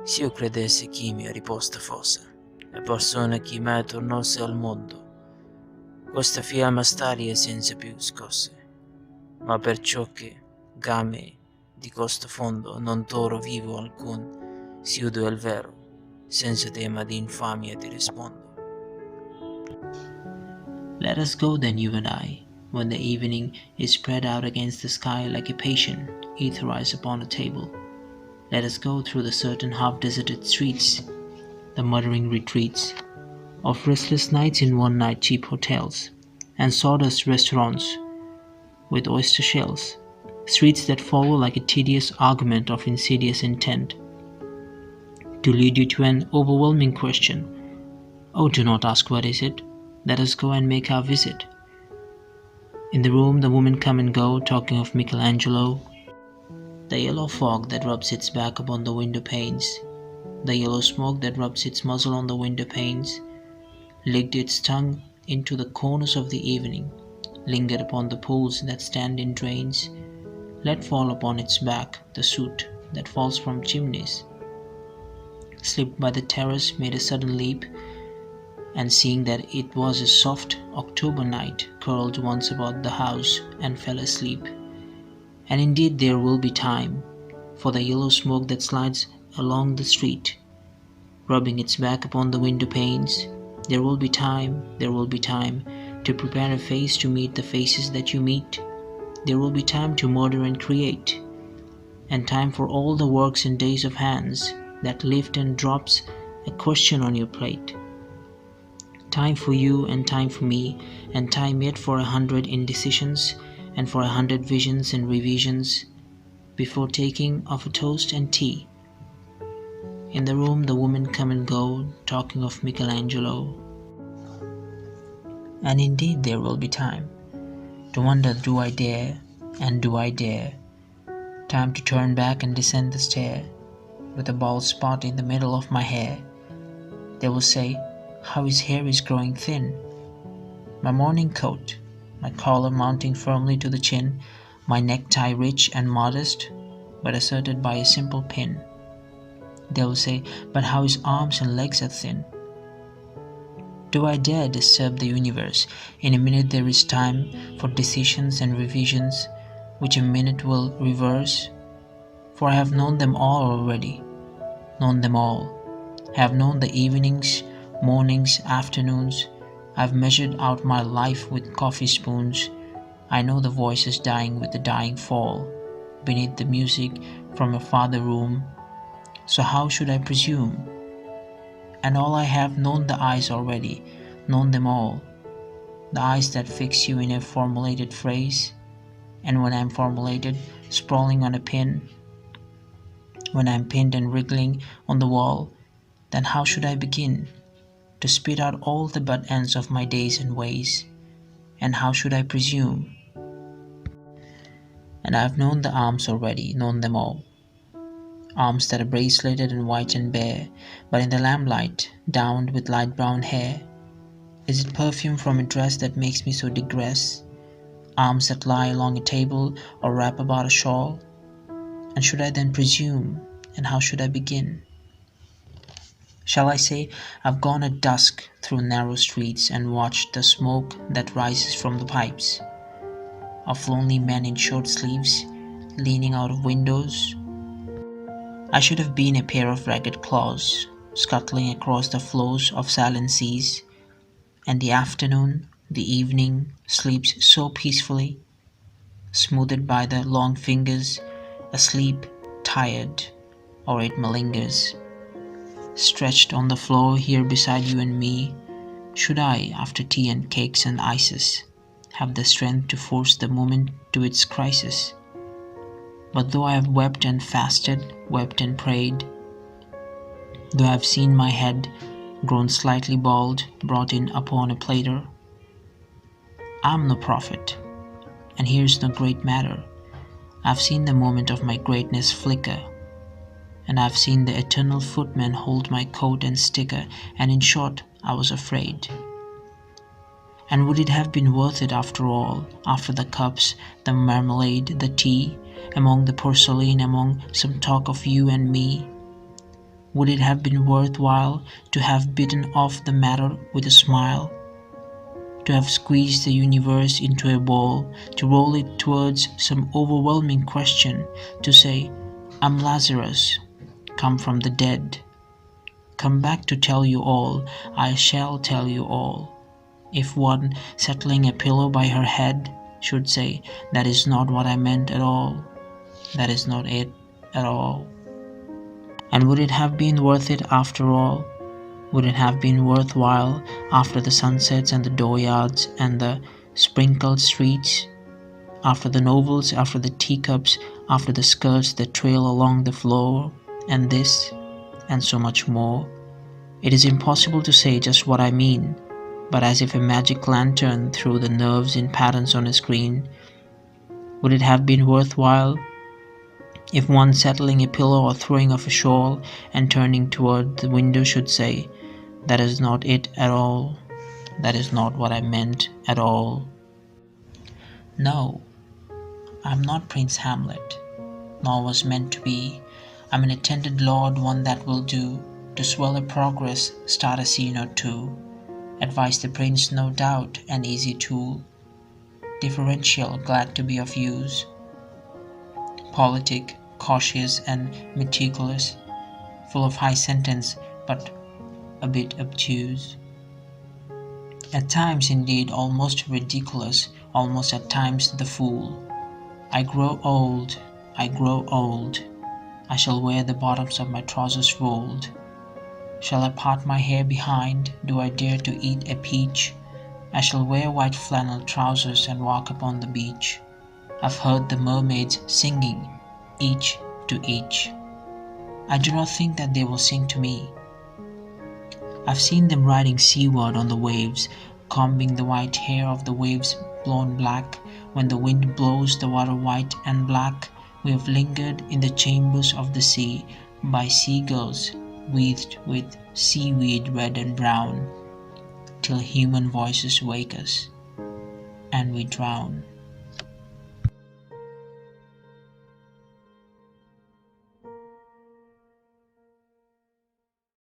Se io credessi chi mia riposta fosse, e persona chi mai tornasse al mondo, questa fiamma staria senza più scosse, ma perciò che, game di costo fondo, non toro vivo alcun, si udo il vero, senza tema di infamia ti rispondo. Let us go then, you and I, when the evening is spread out against the sky like a patient etherized upon a table. Let us go through the certain half-deserted streets, the muttering retreats of restless nights in one-night cheap hotels, and sawdust restaurants with oyster shells, streets that follow like a tedious argument of insidious intent, to lead you to an overwhelming question. Oh, do not ask what is it. Let us go and make our visit. In the room the women come and go, talking of Michelangelo, the yellow fog that rubs its back upon the window panes, the yellow smoke that rubs its muzzle on the window panes, licked its tongue into the corners of the evening, lingered upon the pools that stand in drains, let fall upon its back the soot that falls from chimneys, slipped by the terrace, made a sudden leap, and seeing that it was a soft October night, curled once about the house and fell asleep. And indeed there will be time for the yellow smoke that slides along the street, rubbing its back upon the window panes. There will be time to prepare a face to meet the faces that you meet. There will be time to murder and create, and time for all the works and days of hands that lift and drops a question on your plate. Time for you and time for me, and time yet for 100 indecisions and for 100 visions and revisions before taking of a toast and tea. In the room the women come and go, talking of Michelangelo. And indeed there will be time to wonder, do I dare, and do I dare? Time to turn back and descend the stair with a bald spot in the middle of my hair. They will say, how his hair is growing thin. My morning coat, my collar mounting firmly to the chin, my necktie rich and modest, but asserted by a simple pin. They will say, but how his arms and legs are thin. Do I dare disturb the universe? In a minute there is time for decisions and revisions, which a minute will reverse. For I have known them all already, known them all. I have known the evenings, mornings, afternoons. I've measured out my life with coffee spoons. I know the voices dying with the dying fall, beneath the music from a farther room. So how should I presume? And all I have known the eyes already, known them all. The eyes that fix you in a formulated phrase. And when I'm formulated, sprawling on a pin, when I'm pinned and wriggling on the wall, then how should I begin to spit out all the butt ends of my days and ways? And how should I presume? And I've known the arms already, known them all. Arms that are braceleted and white and bare, but in the lamplight, downed with light brown hair. Is it perfume from a dress that makes me so digress? Arms that lie along a table or wrap about a shawl? And should I then presume, and how should I begin? Shall I say I've gone at dusk through narrow streets and watched the smoke that rises from the pipes of lonely men in short sleeves leaning out of windows? I should have been a pair of ragged claws scuttling across the flows of silent seas, and the afternoon, the evening, sleeps so peacefully, smoothed by the long fingers, asleep, tired, or it malingers. Stretched on the floor here beside you and me, should I, after tea and cakes and ices, have the strength to force the moment to its crisis? But though I have wept and fasted, wept and prayed, though I have seen my head, grown slightly bald, brought in upon a platter, I am no prophet, and here's no great matter. I've seen the moment of my greatness flicker, and I've seen the eternal footman hold my coat and sticker, and in short, I was afraid. And would it have been worth it after all, after the cups, the marmalade, the tea, among the porcelain, among some talk of you and me? Would it have been worthwhile to have bitten off the matter with a smile? To have squeezed the universe into a ball, to roll it towards some overwhelming question, to say, I'm Lazarus, come from the dead. Come back to tell you all, I shall tell you all. If one, settling a pillow by her head, should say, that is not what I meant at all, that is not it at all. And would it have been worth it after all? Would it have been worthwhile after the sunsets and the dooryards and the sprinkled streets? After the novels, after the teacups, after the skirts that trail along the floor, and this, and so much more? It is impossible to say just what I mean, but as if a magic lantern threw the nerves in patterns on a screen. Would it have been worthwhile if one settling a pillow or throwing off a shawl and turning toward the window should say, that is not it at all, that is not what I meant at all? No, I am not Prince Hamlet, nor was meant to be. I'm an attended lord, one that will do, to swell a progress, start a scene or two, advise the prince, no doubt, an easy tool, differential, glad to be of use, politic, cautious and meticulous, full of high sentence, but a bit obtuse. At times, indeed, almost ridiculous, almost at times the fool. I grow old, I grow old. I shall wear the bottoms of my trousers rolled. Shall I part my hair behind? Do I dare to eat a peach? I shall wear white flannel trousers and walk upon the beach. I've heard the mermaids singing, each to each. I do not think that they will sing to me. I've seen them riding seaward on the waves, combing the white hair of the waves blown black. When the wind blows the water white and black, we have lingered in the chambers of the sea by seagulls wreathed with seaweed red and brown, till human voices wake us, and we drown.